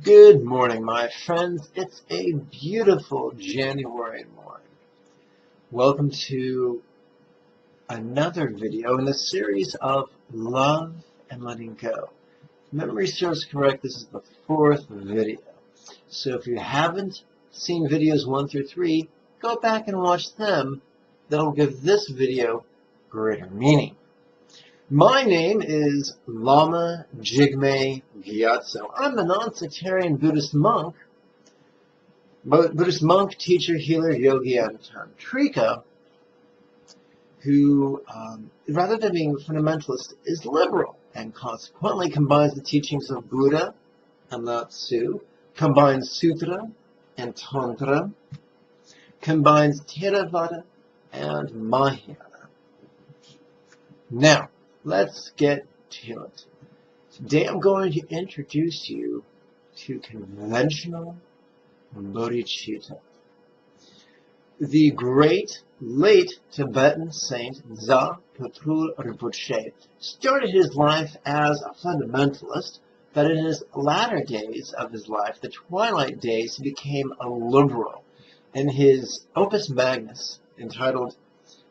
Good morning, my friends. It's a beautiful January morning. Welcome to another video in the series of Love and Letting Go. If memory serves correct, this is the fourth video. So if you haven't seen videos 1 through 3, go back and watch them. That'll give this video greater meaning. My name is Lama Jigme Gyatso. I'm a non-sectarian Buddhist monk, teacher, healer, yogi, and tantrika, who, rather than being fundamentalist, is liberal and consequently combines the teachings of Buddha and Lao Tzu, combines Sutra and Tantra, combines Theravada and Mahayana. Now, let's get to it. Today I'm going to introduce you to conventional bodhicitta. The great late Tibetan saint Za Patrul Rinpoche started his life as a fundamentalist, but in his latter days of his life, the twilight days, he became a liberal. In his opus magnus, entitled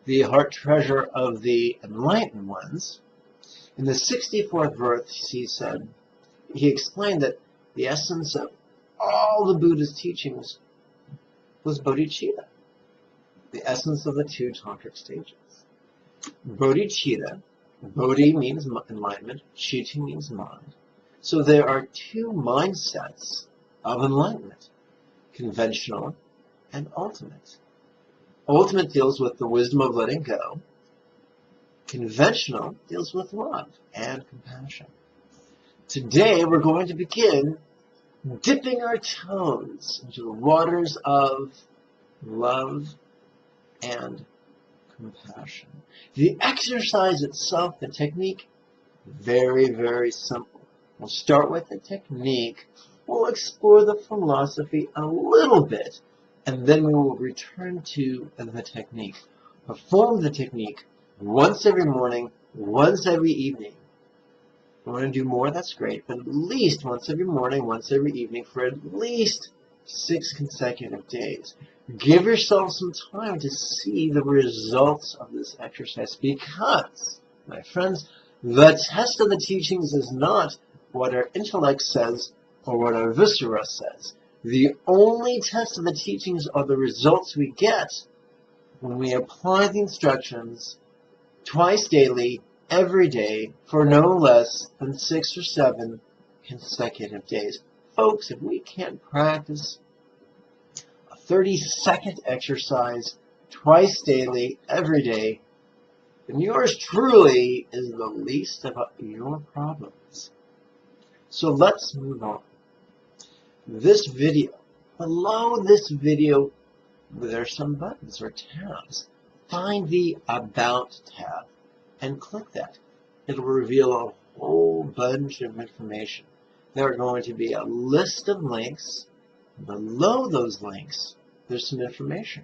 The Heart Treasure of the Enlightened Ones, in the 64th verse, he explained that the essence of all the Buddha's teachings was bodhicitta, the essence of the two tantric stages. Bodhicitta, bodhi means enlightenment, chitta means mind. So there are two mindsets of enlightenment, conventional and ultimate. Ultimate deals with the wisdom of letting go. Conventional deals with love and compassion. Today we're going to begin dipping our toes into the waters of love and compassion. The exercise itself, the technique, very, very simple. We'll start with the technique. We'll explore the philosophy a little bit, and then we will return to the technique. Perform the technique once every morning, once every evening. If you want to do more, that's great, but at least once every morning, once every evening for at least 6 consecutive days. Give yourself some time to see the results of this exercise because, my friends, the test of the teachings is not what our intellect says or what our viscera says. The only test of the teachings are the results we get when we apply the instructions twice daily, every day, for no less than 6 or 7 consecutive days. Folks, if we can't practice a 30-second exercise twice daily, every day, then yours truly is the least of your problems. So let's move on. This video, below this video, there are some buttons or tabs. Find the About tab and click that. It'll reveal a whole bunch of information. There are going to be a list of links. Below those links, there's some information.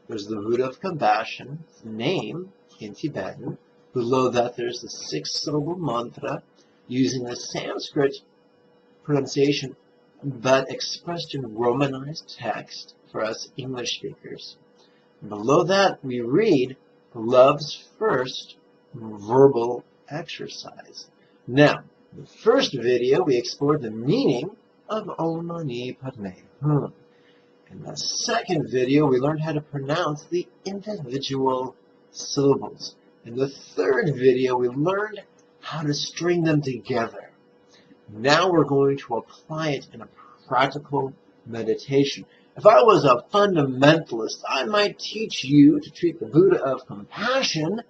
There's the Buddha of Compassion, name in Tibetan. Below that, there's the 6-syllable mantra using the Sanskrit pronunciation, but expressed in Romanized text for us English speakers. Below that, we read Love's First Verbal Exercise. Now, in the first video, we explored the meaning of Om Mani Padme Hum. In the second video, we learned how to pronounce the individual syllables. In the third video, we learned how to string them together. Now we're going to apply it in a practical meditation. If I was a fundamentalist, I might teach you to treat the Buddha of Compassion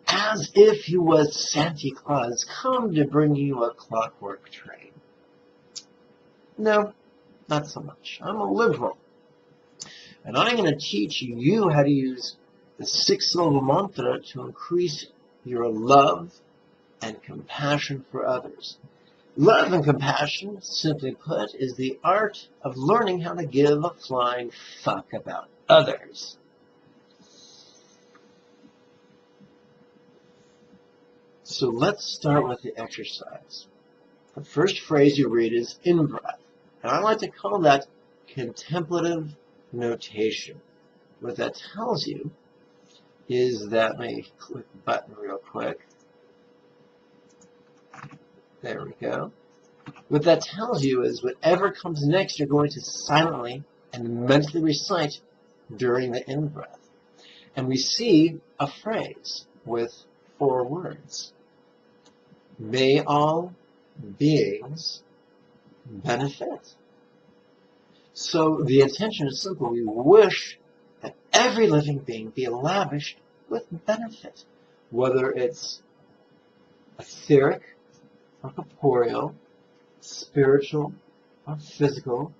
as if he was Santa Claus come to bring you a clockwork train. No, not so much. I'm a liberal. And I'm going to teach you how to use the 6-syllable mantra to increase your love and compassion for others. Love and compassion, simply put, is the art of learning how to give a flying fuck about others. So let's start with the exercise. The first phrase you read is in-breath. And I like to call that contemplative notation. What that tells you is that, let me click the button real quick. There we go. What that tells you is whatever comes next, you're going to silently and mentally recite during the in-breath. And we see a phrase with 4 words. May all beings benefit. So the intention is simple. We wish that every living being be lavished with benefit, whether it's etheric or corporeal, spiritual or physical,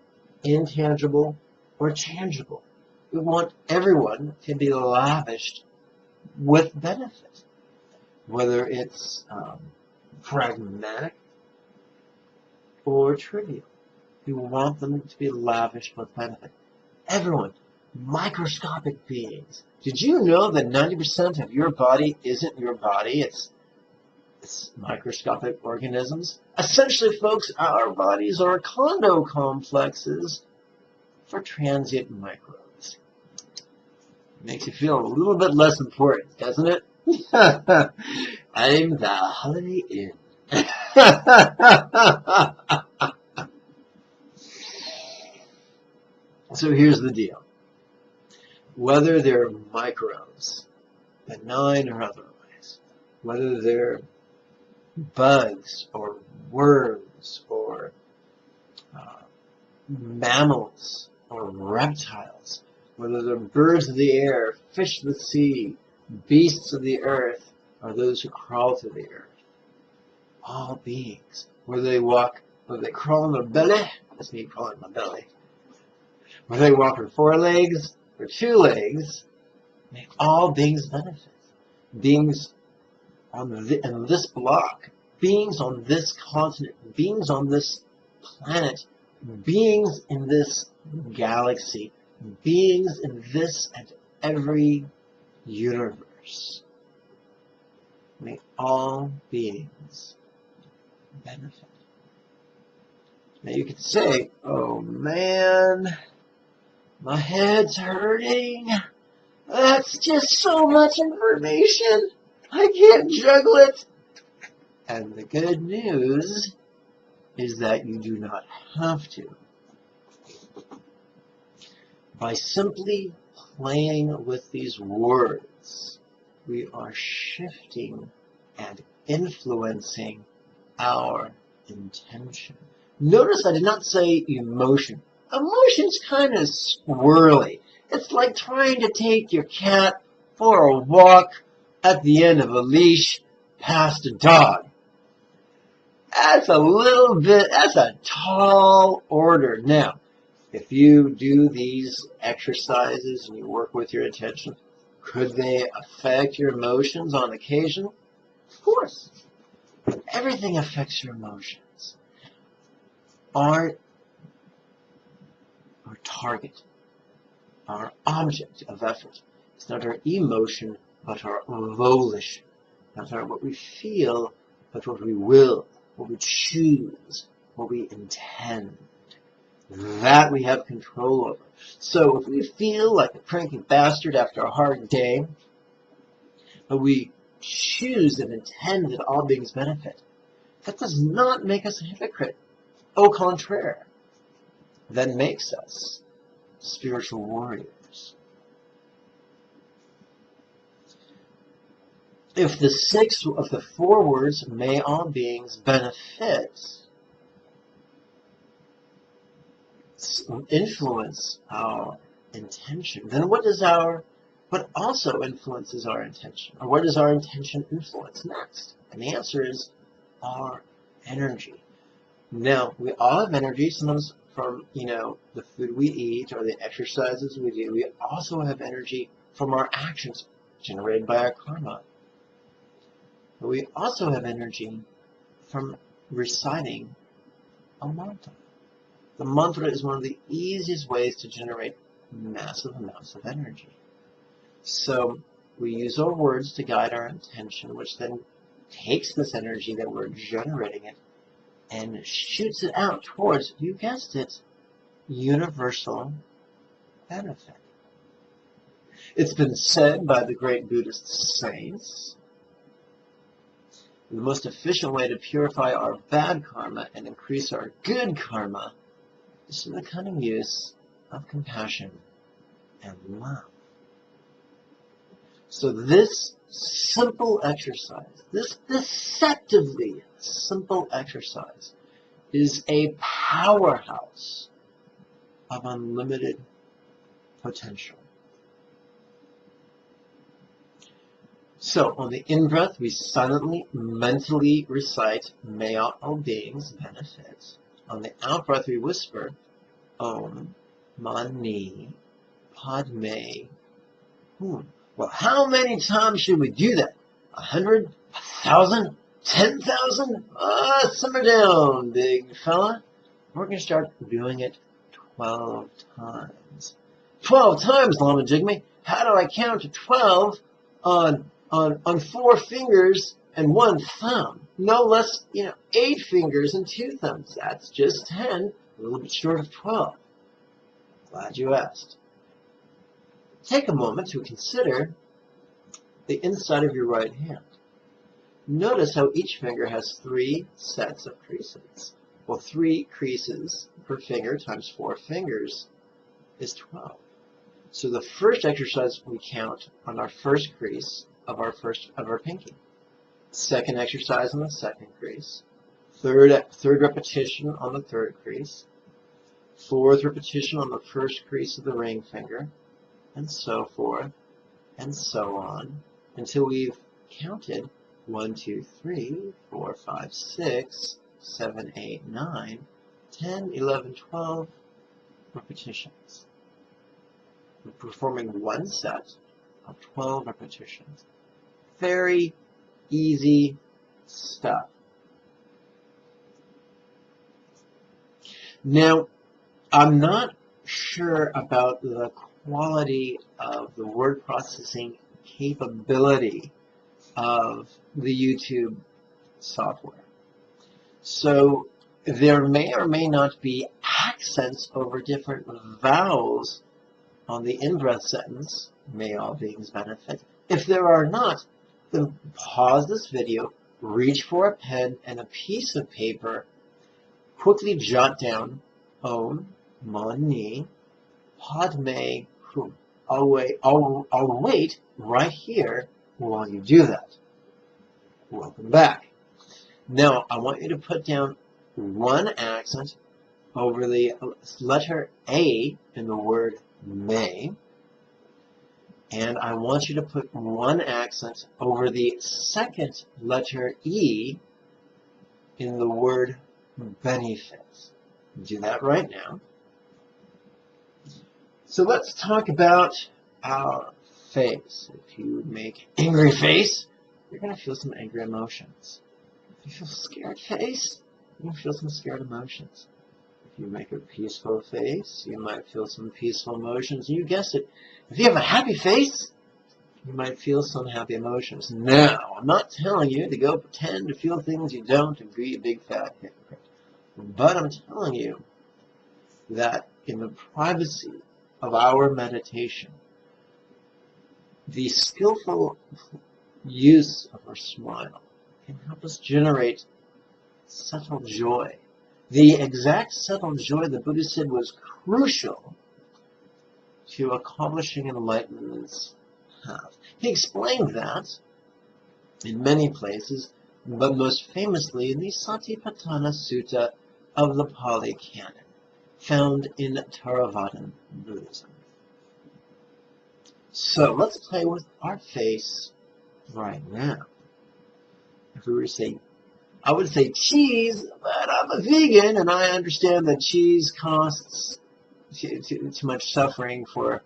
intangible or tangible. We want everyone to be lavished with benefit, whether it's pragmatic or trivial. We want them to be lavished with benefit. Everyone, microscopic beings. Did you know that 90% of your body isn't your body? It's microscopic organisms. Essentially, folks, our bodies are condo complexes for transient microbes. Makes you feel a little bit less important, doesn't it? I'm the Holiday Inn. So here's the deal. Whether they're microbes, benign or otherwise, whether they're bugs or worms or mammals or reptiles, whether they're birds of the air, fish of the sea, beasts of the earth, or those who crawl through the earth, all beings, whether they crawl on their belly, that's me crawling my belly, whether they walk on 4 legs or 2 legs, may all beings benefit. Beings in this block, beings on this continent, beings on this planet, beings in this galaxy, beings in this and every universe. May all beings benefit. Now you could say, oh man, my head's hurting. That's just so much information. I can't juggle it. And the good news is that you do not have to. By simply playing with these words, we are shifting and influencing our intention. Notice I did not say emotion. Emotion's kind of squirrely. It's like trying to take your cat for a walk at the end of a leash past a dog. That's a tall order. Now, if you do these exercises and you work with your intention, could they affect your emotions on occasion? Of course. Everything affects your emotions. Our target, our object of effort, is not our emotion, but our volition. Not what we feel, but what we will, what we choose, what we intend. That we have control over. So if we feel like a cranky bastard after a hard day, but we choose and intend that all beings benefit, that does not make us a hypocrite. Au contraire, that makes us spiritual warriors. If the 6 of the 4 words, may all beings benefit, influence our intention, then what also influences our intention? Or what does our intention influence next? And the answer is our energy. Now, we all have energy, sometimes from, the food we eat or the exercises we do. We also have energy from our actions generated by our karma. But we also have energy from reciting a mantra. The mantra is one of the easiest ways to generate massive amounts of energy. So we use our words to guide our intention, which then takes this energy that we're generating it and shoots it out towards, you guessed it, universal benefit. It's been said by the great Buddhist saints, the most efficient way to purify our bad karma and increase our good karma is through the cunning use of compassion and love. So this simple exercise, this deceptively simple exercise, is a powerhouse of unlimited potential. So on the in-breath, we silently, mentally recite, may all beings benefit. On the out-breath, we whisper, Om Mani Padme Hum. Well, how many times should we do that? 100? 1,000? 10,000? Simmer down, big fella. We're going to start doing it 12 times. 12 times, Lama Jigme. How do I count to 12 on 4 fingers and 1 thumb? No less, 8 fingers and 2 thumbs. That's just 10, a little bit short of 12. Glad you asked. Take a moment to consider the inside of your right hand. Notice how each finger has 3 sets of creases. Well, 3 creases per finger times 4 fingers is 12. So the first exercise we count on our first crease of our pinky. Second exercise on the second crease. Third repetition on the third crease. Fourth repetition on the first crease of the ring finger, and so forth, and so on, until we've counted 1, 2, 3, 4, 5, 6, 7, 8, 9, 10, 11, 12 repetitions. We're performing one set of 12 repetitions. Very easy stuff. Now, I'm not sure about the quality of the word processing capability of the YouTube software. So there may or may not be accents over different vowels on the in-breath sentence, may all beings benefit. If there are not, then pause this video, reach for a pen and a piece of paper, quickly jot down Om Mani Padme Hum. I'll wait right here while you do that. Welcome back. Now, I want you to put down one accent over the letter A in the word may, and I want you to put one accent over the second letter E in the word benefit. Do that right now. So let's talk about our face. If you make angry face, you're going to feel some angry emotions. If you feel scared face, you're going to feel some scared emotions. If you make a peaceful face, you might feel some peaceful emotions. You guessed it. If you have a happy face, you might feel some happy emotions. Now, I'm not telling you to go pretend to feel things you don't and be a big fat hypocrite. But I'm telling you that in the privacy of our meditation, the skillful use of our smile can help us generate subtle joy. The exact subtle joy the Buddha said was crucial to accomplishing enlightenment's path. He explained that in many places, but most famously in the Satipatthana Sutta of the Pali Canon, found in Theravadan Buddhism. So let's play with our face right now. If we were to say, I would say cheese, but I'm a vegan and I understand that cheese causes too much suffering for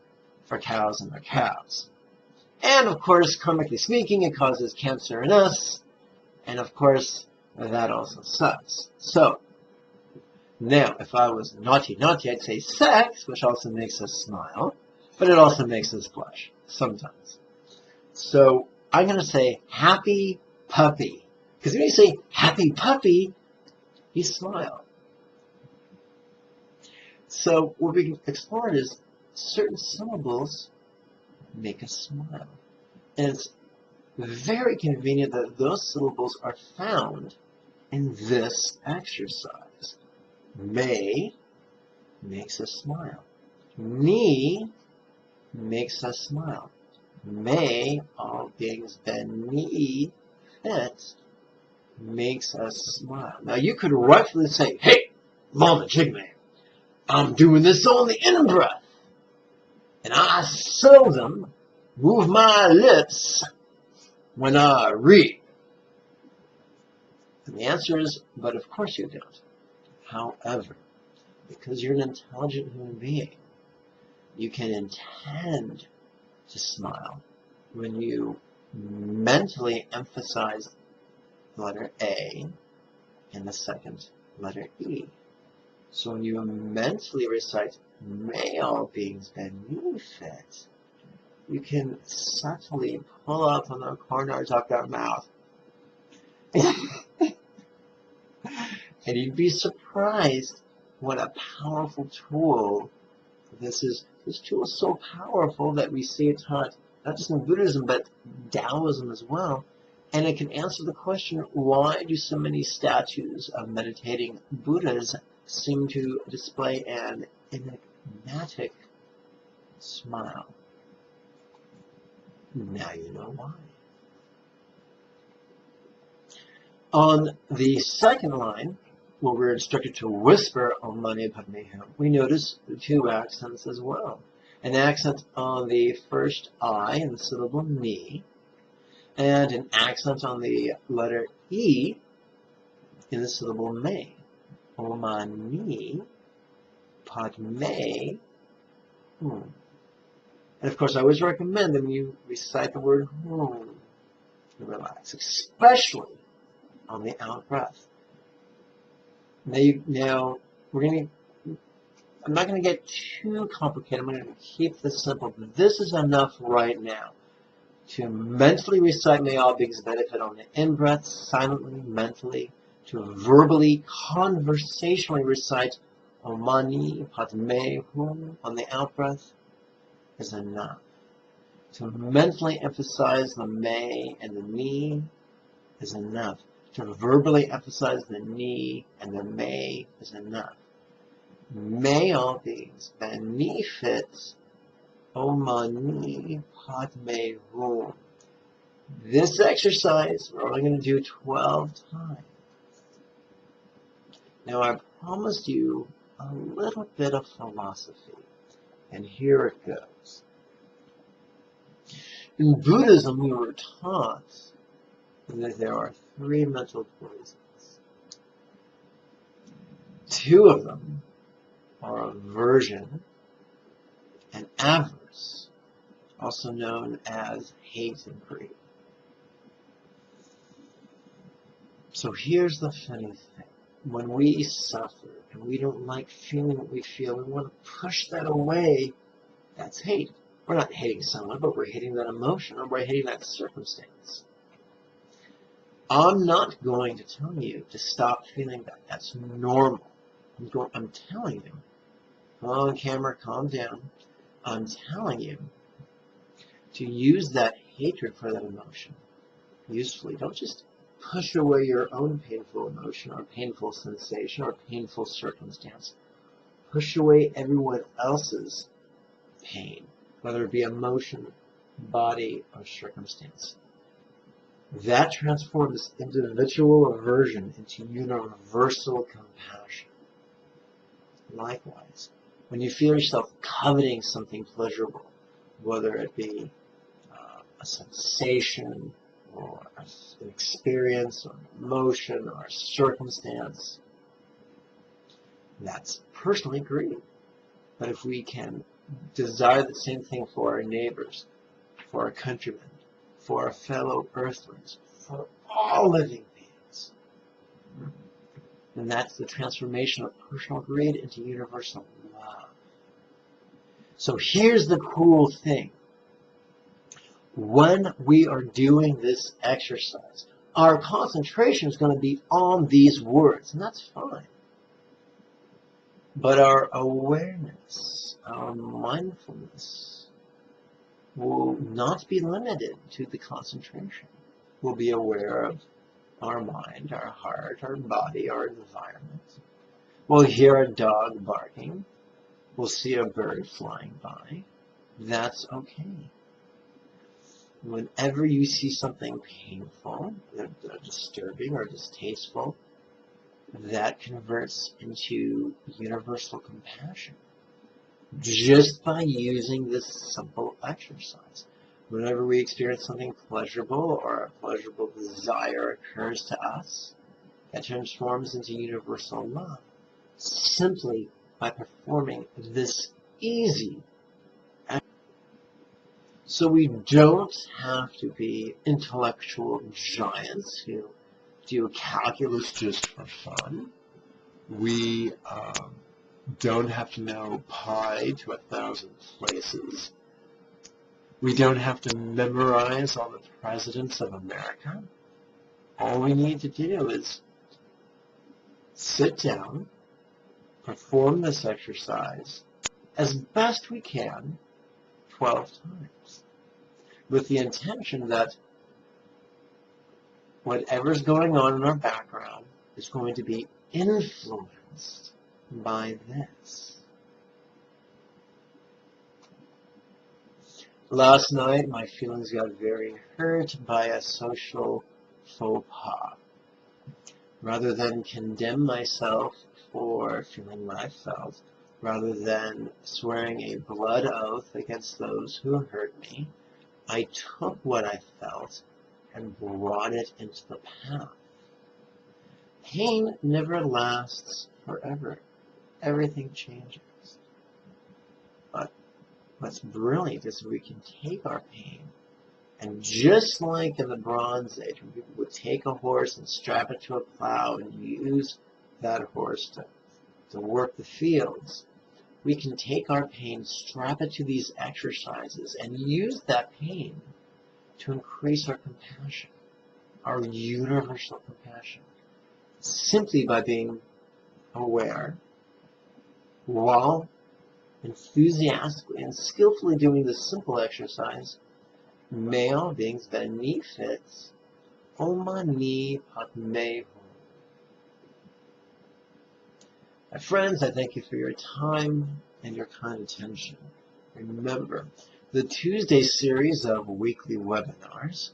cows and their cows. And of course, karmically speaking, it causes cancer in us, and of course, that also sucks. So, now, if I was naughty, I'd say sex, which also makes us smile, but it also makes us blush, sometimes. So, I'm going to say happy puppy. Because when you say happy puppy, you smile. So what we can explore is certain syllables make us smile. And it's very convenient that those syllables are found in this exercise. May makes us smile. Ni makes us smile. May all beings beneath it makes us smile. Now you could rightfully say, hey, Lama Jigme, I'm doing this on the in-breath. And I seldom move my lips when I read. And the answer is, but of course you don't. However, because you're an intelligent human being, you can intend to smile when you mentally emphasize the letter A and the second letter E. So when you mentally recite, may all beings beneath it, you can subtly pull up from the corners of your mouth. And you'd be surprised what a powerful tool this is. This tool is so powerful that we see it taught not just in Buddhism but Taoism as well. And it can answer the question, why do so many statues of meditating Buddhas seem to display an enigmatic smile? Now you know why. On the second line, where we're instructed to whisper Om Mani Padme Hum, we notice two accents as well. An accent on the first I in the syllable Ni, and an accent on the letter E in the syllable May. Om Mani Padme Hum. And of course, I always recommend that when you recite the word Hum, you relax, especially on the out breath. Now I'm not going to get too complicated. I'm going to keep this simple. But this is enough right now to mentally recite may all beings benefit on the in-breath, silently, mentally, to verbally, conversationally recite Om Mani Padme Hum on the out-breath is enough. To mentally emphasize the may and the ni is enough. To verbally emphasize the ni and the may is enough. May all beings beneath it, Om Mani Padme Hum. This exercise we're only going to do 12 times. Now I promised you a little bit of philosophy, and here it goes. In Buddhism, we were taught that there are 3 mental poisons. 2 of them are aversion and avarice, also known as hate and greed. So here's the funny thing. When we suffer and we don't like feeling what we feel, we want to push that away. That's hate. We're not hating someone, but we're hating that emotion, or we're hating that circumstance. I'm not going to tell you to stop feeling that. That's normal. I'm telling you, come on camera, calm down. I'm telling you to use that hatred for that emotion usefully. Don't just push away your own painful emotion or painful sensation or painful circumstance. Push away everyone else's pain, whether it be emotion, body, or circumstance. That transforms individual aversion into universal compassion. Likewise, when you feel yourself coveting something pleasurable, whether it be a sensation, or an experience, or an emotion, or a circumstance, that's personally greed. But if we can desire the same thing for our neighbors, for our countrymen, for our fellow earthlings, for all living beings, then that's the transformation of personal greed into universal love. So here's the cool thing. When we are doing this exercise, our concentration is going to be on these words, and that's fine. But our awareness, our mindfulness will not be limited to the concentration. We'll be aware of our mind, our heart, our body, our environment. We'll hear a dog barking. We'll see a bird flying by. That's okay. Whenever you see something painful, disturbing, or distasteful, that converts into universal compassion just by using this simple exercise. Whenever we experience something pleasurable or a pleasurable desire occurs to us, that transforms into universal love simply by performing this easy exercise. So we don't have to be intellectual giants who do calculus just for fun. We don't have to know pi to 1,000 places. We don't have to memorize all the presidents of America. All we need to do is sit down, perform this exercise as best we can 12 times with the intention that whatever's going on in our background is going to be influenced by this. Last night, my feelings got very hurt by a social faux pas. Rather than condemn myself for feeling what I felt, rather than swearing a blood oath against those who hurt me, I took what I felt and brought it into the path. Pain never lasts forever. Everything changes. But what's brilliant is we can take our pain, and just like in the Bronze Age, when people would take a horse and strap it to a plow and use that horse to work the fields, we can take our pain, strap it to these exercises, and use that pain to increase our compassion, our universal compassion, simply by being aware while enthusiastically and skillfully doing this simple exercise. Male beings benefit omani padme. My friends, I thank you for your time and your kind attention. Remember, the Tuesday series of weekly webinars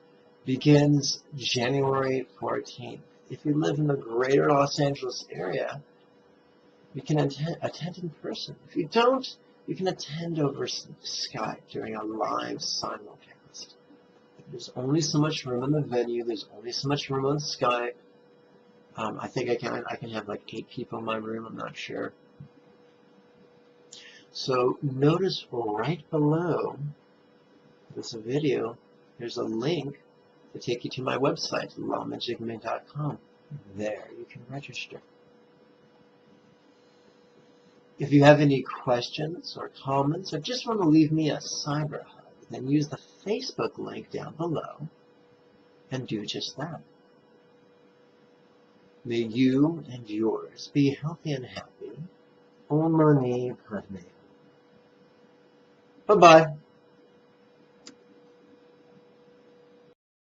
begins January 14th. If you live in the greater Los Angeles area, you can attend in person. If you don't, you can attend over Skype during a live simulcast. There's only so much room in the venue. There's only so much room on Skype. I think I can have like 8 people in my room. I'm not sure. So notice right below this video, there's a link to take you to my website, lamajigme.com. There you can register. If you have any questions or comments, or just want to leave me a cyber hug, then use the Facebook link down below and do just that. May you and yours be healthy and happy. Om Mani Padme. Bye-bye.